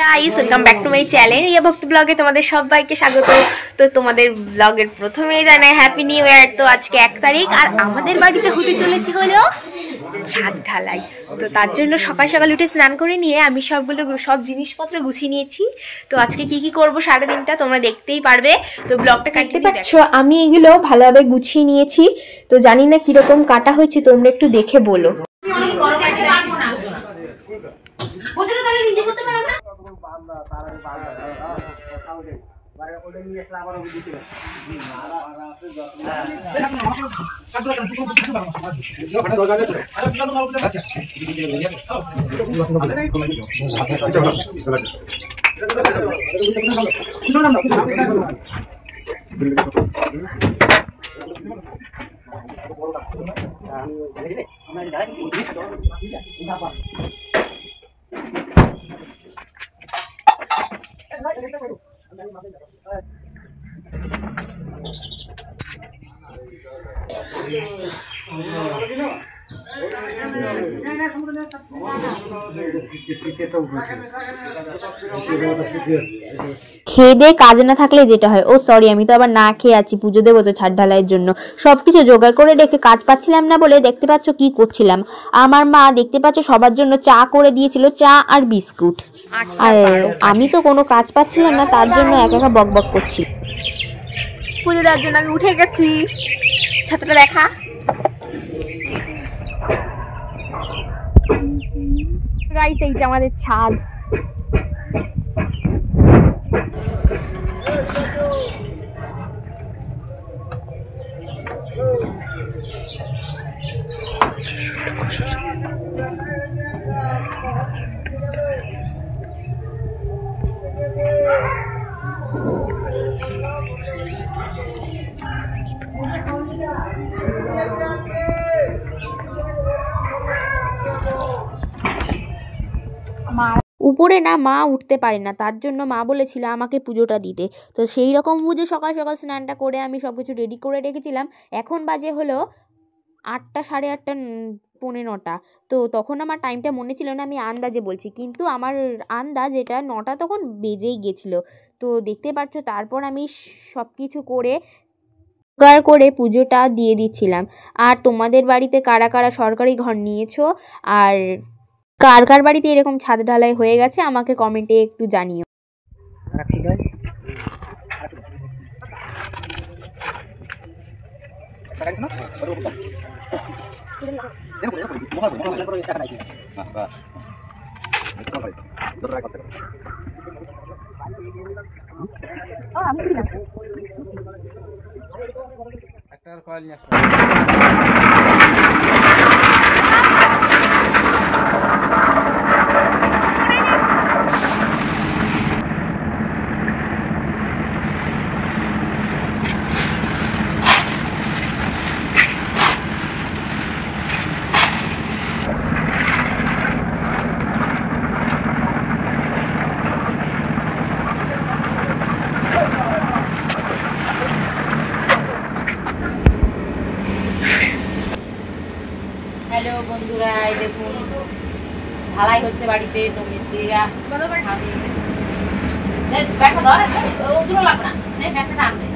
Guys welcome back to my channel ইয়া ভক্তি ব্লগে তোমাদের সবাইকে স্বাগত। তো তোমাদের ব্লগের প্রথমেই জানাই হ্যাপি নিউ ইয়ার। তো আজকে 1 তারিখ আর আমাদের বাড়িতে হতে চলেছে হলো ছাদ ঢালাই। তো তার জন্য সকাল সকাল উঠে স্নান করে নিয়ে আমি সব জিনিসপত্র গুছিয়ে নিয়েছি। তো আজকে কি কি করব সারা দিনটা তোমরা দেখতেই পারবে। তো ব্লগটা দেখতে পাচ্ছ আমি এগুলো ভালোভাবে গুছিয়ে নিয়েছি। তো জানি না কিরকম কাটা হয়েছে, তোমরা একটু দেখে বলো। খেয়ে দিয়ে কাজ না থাকলে যেটা হয়, ও সরি আমি তো আবার না খেয়ে আছি, পুজো দেবো তো ছাদ ঢালাইয়ের জন্য সবকিছু জোগাড় করে রেখে কাজ পাচ্ছিলাম না বলে দেখতে পাচ্ছ কি করছিলাম। আমার মা দেখতে পাচ্ছ সবার জন্য চা করে দিয়েছিল, চা আর বিস্কুট। আর আমি তো কোনো কাজ পাচ্ছিলাম না, তার জন্য একা একা বক বক করছি। পুজো দেওয়ার জন্য আমি উঠে গেছি। ছাদটা দেখা, গাইস এই যে আমাদের ছাদ। উপরে না মা উঠতে পারে না, তার জন্য মা বলেছিল আমাকে পুজোটা দিতে। তো সেই রকম পুজো সকাল সকাল স্নানটা করে আমি সব কিছু রেডি করে রেখেছিলাম। এখন বাজে হলো 8টা, সাড়ে 8টা, পৌনে 9টা। তো তখন আমার টাইমটা মনে ছিল না, আমি আন্দাজে বলছি, কিন্তু আমার আন্দাজ এটা 9টা তখন বেজেই গেছিলো। তো দেখতে পাচ্ছ তারপর আমি সব কিছু করে জোগাড় করে পুজোটা দিয়ে দিচ্ছিলাম। আর তোমাদের বাড়িতে কারা কারা সরকারি ঘর নিয়েছো আর কার কার বাড়িতে এরকম ছাদ ঢালাই হয়ে গেছে আমাকে কমেন্টে একটু জানিও। হ্যালো বন্ধুরা, এই দেখুন ঢালাই হচ্ছে বাড়িতে। তো মিস্ত্রিরা ব্যাগটা ধর, দূর লাগবে না, ব্যাগটা টানবে।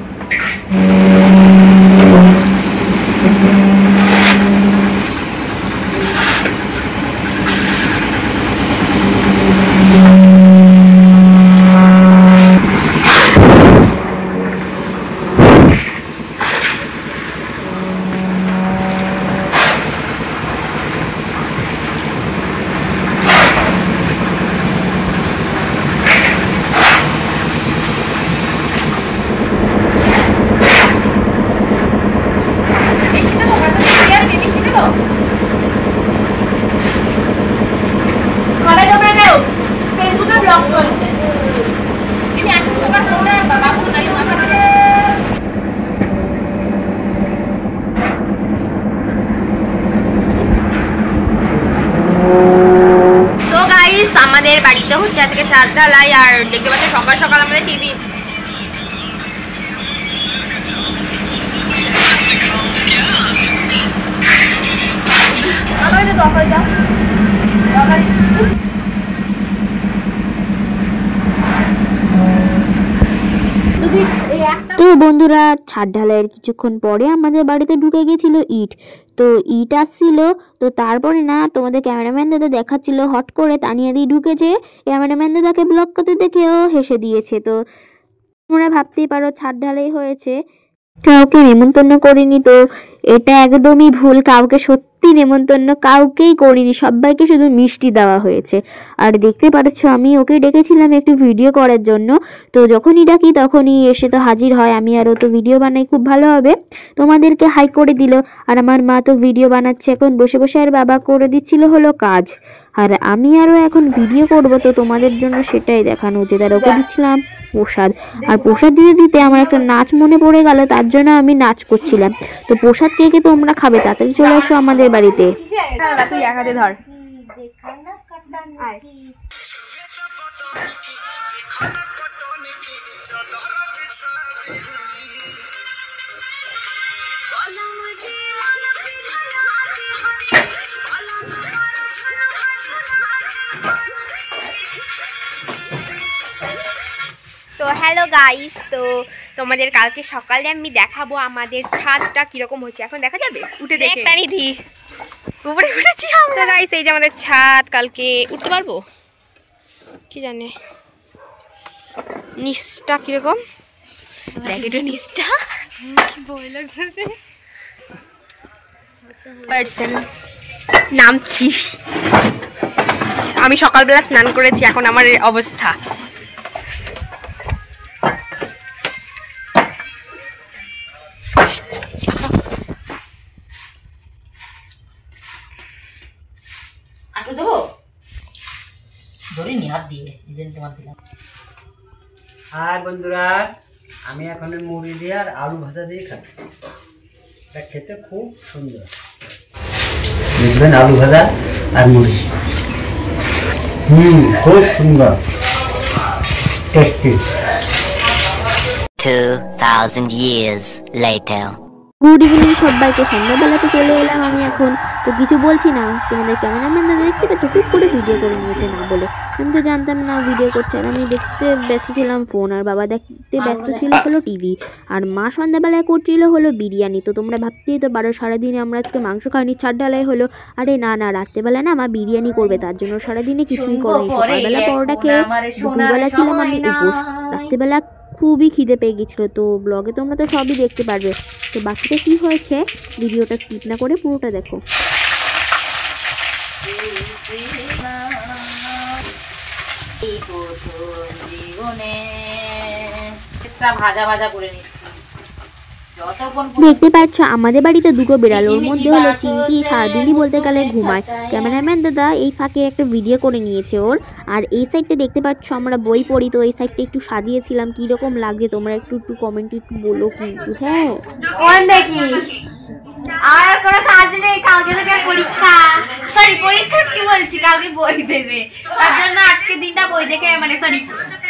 আমাদের বাড়িতে হচ্ছে আজকে ছাদ ঢালাই। আর দেখতে পাচ্ছি সকাল সকাল আমাদের টিভি তো বন্ধুরা, ছাদ ঢালাইয়ের কিছুক্ষণ পরে আমাদের বাড়িতে ঢুকে গেছিল ইট। তো ইট আসছিল, তো তারপরে না তোমাদের ক্যামেরাম্যান দাদা দেখাচ্ছিল হট করে তানিয়া দি ঢুকেছে, ক্যামেরাম্যান দাদাকে ব্লক করতে দেখেও হেসে দিয়েছে। তো তোমরা ভাবতেই পারো ছাদ ঢালাই হয়েছে, কাউকে নেমন্তন্ন করিনি। তো এটা একদমই ভুল, কাউকে সত্যি নেমন্তন্ন কাউকেই করিনি, সবাইকে শুধু মিষ্টি দেওয়া হয়েছে। আর দেখতে পাচ্ছ আমি ওকে ডেকেছিলাম একটু ভিডিও করার জন্য, তো যখনই ডাকি তখনই এসে তো হাজির হয়। আমি আরও তো ভিডিও বানাই খুব ভালোভাবে, তোমাদেরকে হাই করে দিল। আর আমার মা তো ভিডিও বানাচ্ছে এখন বসে বসে, আর বাবা করে দিচ্ছিল হলো কাজ। আর আমি আরও এখন ভিডিও করব, তো তোমাদের জন্য সেটাই দেখানো উচিত। আর ওকে দিচ্ছিলাম প্রসাদ, আর প্রসাদ দিতে দিতে আমার একটা নাচ মনে পড়ে গেল, তার জন্য আমি নাচ করছিলাম। তো প্রসাদ কে কে তোমরা খাবে তাড়াতাড়ি চলে আসো আমাদের বাড়িতে। তুই এক হাতে ধর। তো হ্যালো গাইস, তো তোমাদের কালকে সকালে আমি দেখাবো আমাদের ছাদটা কিরকম হচ্ছে। এখন দেখা যাবে উঠে দেখে নিধি উপরে উঠেছি আমরা। গাইস এই যে আমাদের ছাদ, কালকে উঠতে পারবো কি জানে নিচটা কিরকম, দেখ একটু নিচটা কি ভয় লাগতেছে। নামছি, আমি সকালবেলা স্নান করেছি, এখন আমার এই অবস্থা। আটু দেবো ধরিনি হাত দিয়ে, এই জন্য তোমার দিলাম। আর বন্ধুরা, আমি এখন মুড়ি দিয়ে আর আলু ভাজা দিয়ে খাচ্ছি। এটা খেতে খুব সুন্দর, দেখবেন আলু ভাজা আর মুড়ি। খুব সুন্দর, tasty. 2000 years later. Good evening সবাইকে, সন্ধ্যাবেলাতে চলে এলাম আমি এখন। তো কিছু বলছি না, তোমাদের ক্যামেরাম্যান দাদা দেখতে পাচ্ছ টুক করে ভিডিও করে নিয়েছে না বলে। আমি তো জানতাম না ভিডিও করছে, আর আমি দেখতে ব্যস্ত ছিলাম ফোন, আর বাবা দেখতে ব্যস্ত ছিল হলো টিভি, আর মা সন্ধ্যাবেলায় করছিল হলো বিরিয়ানি। তো তোমরা ভাবতেই তো পারো সারাদিনে আমরা আজকে মাংস খাইনি, ছাদ ঢালাই হলো। আরে না না, রাত্রেবেলা না মা বিরিয়ানি করবে, তার জন্য সারাদিনে কিছুই করেনি। সকালবেলা পরোটা খেয়ে দুপুরবেলা ছিলাম আমি উপোস, রাত্রেবেলা খুবই খিদে পেয়ে গেছিলো। তো ব্লগে তোমরা তো সবই দেখতে পারবে। তো বাকিটা কি হয়েছে ভিডিওটা স্কিপ না করে পুরোটা দেখো। জীবনে ভাজা ভাজা করে নিচ্ছি। দেখতে পাচ্ছ আমাদের বাড়িতে দুটো বিড়াল, ওর মধ্যে হলো চিঙ্কি সারাদিনই বলতে গেলে ঘুমায়। ক্যামেরাম্যান দাদা এই ফাঁকে একটা ভিডিও করে নিয়েছে ওর। আর এই সাইডটা দেখতে পাচ্ছ আমরা বই পড়ি, তো এই সাইডটা একটু সাজিয়েছিলাম, কিরকম লাগছে তোমরা একটু কমেন্টে একটু বলো কিন্তু। হ্যাঁ দেখি আর কোনো কাজ নেই, কালকে থেকে পরীক্ষা, সরি পরীক্ষা কি বলছি, কালকে বই দেবে, তার জন্য আজকে দিনটা বই দেখে মানে সরি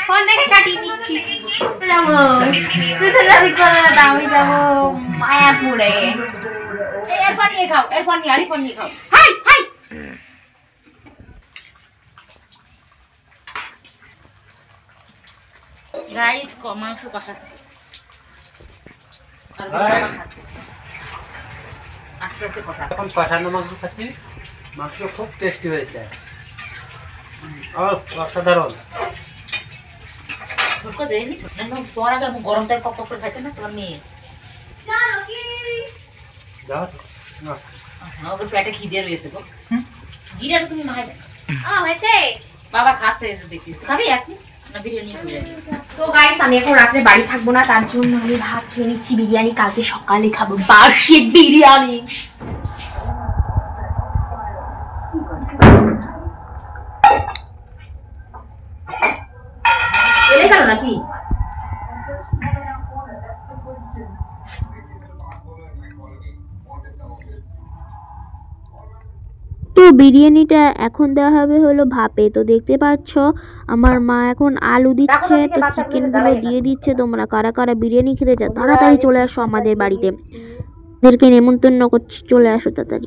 ফোন দেখে কাটিয়ে নিচ্ছি। যাবো তুই তো যাবি কলকাতা, আমি যাবো মায়াপুরে। এরপর নিয়ে খাও, এরপর নিয়ে আরেকপর নিয়ে খাও। হাই হাই গাইস মাংস কষাচ্ছি আর আস্তে আস্তে কষা। এখন কষানো মাংস খাচ্ছি, মাংস খুব টেস্টি হয়েছে, অসাধারণ। ছোট করে দেয়নি, ছোট না তোমার আগে গরম তাই পক পক করে খাইছো না তোমার মেয়ে। ওকে পেটে খিদে রয়েছে গো, গিরাটা তুমি মাখাই দাও। হয়েছে বাবা খাচ্ছে দেখি, খাবি এখন না বিরিয়ানি? বিরিয়ানি তো গাইস আমি এখন রাত্রে বাড়ি থাকবো না, তার জন্য আমি ভাত খেয়ে নিচ্ছি বিরিয়ানি, কালকে সকালে খাবো বাসি বিরিয়ানি। এলে কেন নাকি? তো বিরিয়ানিটা এখন দেওয়া হবে হলো ভাপে। তো দেখতে পাচ্ছ আমার মা এখন আলু দিচ্ছে, তো চিকেনগুলো দিয়ে দিচ্ছে। তোমরা কারা কারা বিরিয়ানি খেতে চাও তাড়াতাড়ি চলে আসো আমাদের বাড়িতে, ওদেরকে নেমন্তন্ন করছি, চলে আসো তাড়াতাড়ি।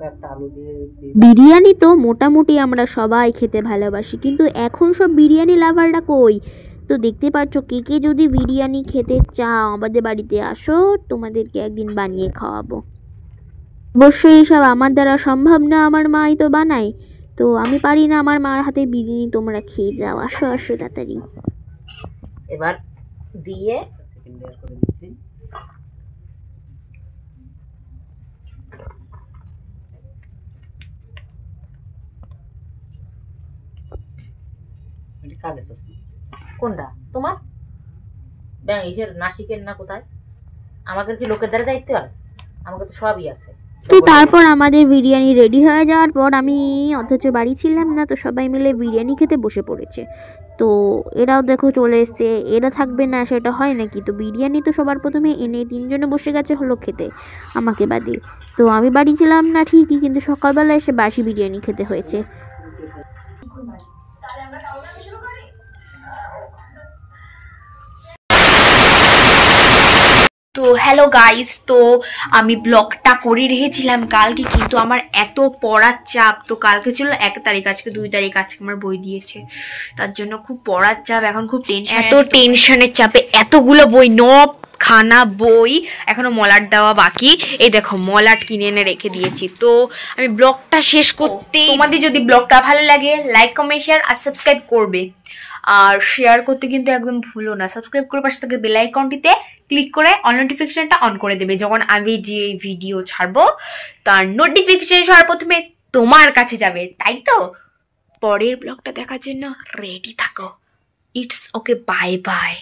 বিরিয়ানি তো মোটামুটি আমরা সবাই খেতে ভালোবাসি, কিন্তু এখন সব বিরিয়ানি লাভাররা কই, তো দেখতে পাচ্ছ কে কে যদি বিরিয়ানি খেতে চাও আমাদের বাড়িতে আসো, তোমাদেরকে একদিন বানিয়ে খাওয়াবো। অবশ্যই এসব আমার দ্বারা সম্ভব না, আমার মাই তো বানায়, তো আমি পারি না। আমার মার হাতে বিরিয়ানি তোমরা খেয়ে যাও, আসো আসো তাড়াতাড়ি। এবার দিয়ে সেকেন্ড লেয়ার করে দিচ্ছি। এটা কালে সস না। কোনটা তোমার ব্যাং ইসের নাসিকের না কোথায়? আমাকে কি লোকের দ্বারা দায়িত্ব হয়? আমাকে তো সবই আছে। তো তারপর আমাদের বিরিয়ানি রেডি হয়ে যাওয়ার পর আমি অথচ বাড়ি ছিলাম না, তো সবাই মিলে বিরিয়ানি খেতে বসে পড়েছে। তো এরাও দেখো চলে এসছে, এরা থাকবে না সেটা হয় নাকি? তো বিরিয়ানি তো সবার প্রথমে এনে তিনজনে বসে গেছে হলো খেতে আমাকে বাদে। তো আমি বাড়ি ছিলাম না ঠিকই, কিন্তু সকালবেলা এসে বাসি বিরিয়ানি খেতে হয়েছে। তো হ্যালো গাইস, তো আমি ব্লগটা করে রেখেছিলাম কালকে, কিন্তু আমার এত পড়ার চাপ। তো কালকে ছিল 1 তারিখ, আজকে 2 তারিখ, আজকে আমার বই দিয়েছে, তার জন্য খুব পড়ার চাপ, এখন খুব টেনশন, এত টেনশনের চাপে এতগুলো বই, 9 খানা বই এখনো মলাট দেওয়া বাকি। এই দেখো মলাট কিনে এনে রেখে দিয়েছি। তো আমি ব্লগটা শেষ করতে, তোমাদের যদি ব্লগটা ভালো লাগে লাইক কমেন্ট শেয়ার আর সাবস্ক্রাইব করবে, আর শেয়ার করতে কিন্তু একদম ভুলো না। সাবস্ক্রাইব করে পাশে থাকা বেল আইকনটিতে ক্লিক করে অল নোটিফিকেশনটা অন করে দেবে, যখন আমি যে ভিডিও ছাড়বো তার নোটিফিকেশন সবার প্রথমে তোমার কাছে যাবে, তাই তো? পরের ব্লগটা দেখার জন্য রেডি থাকো। It's okay, bye bye.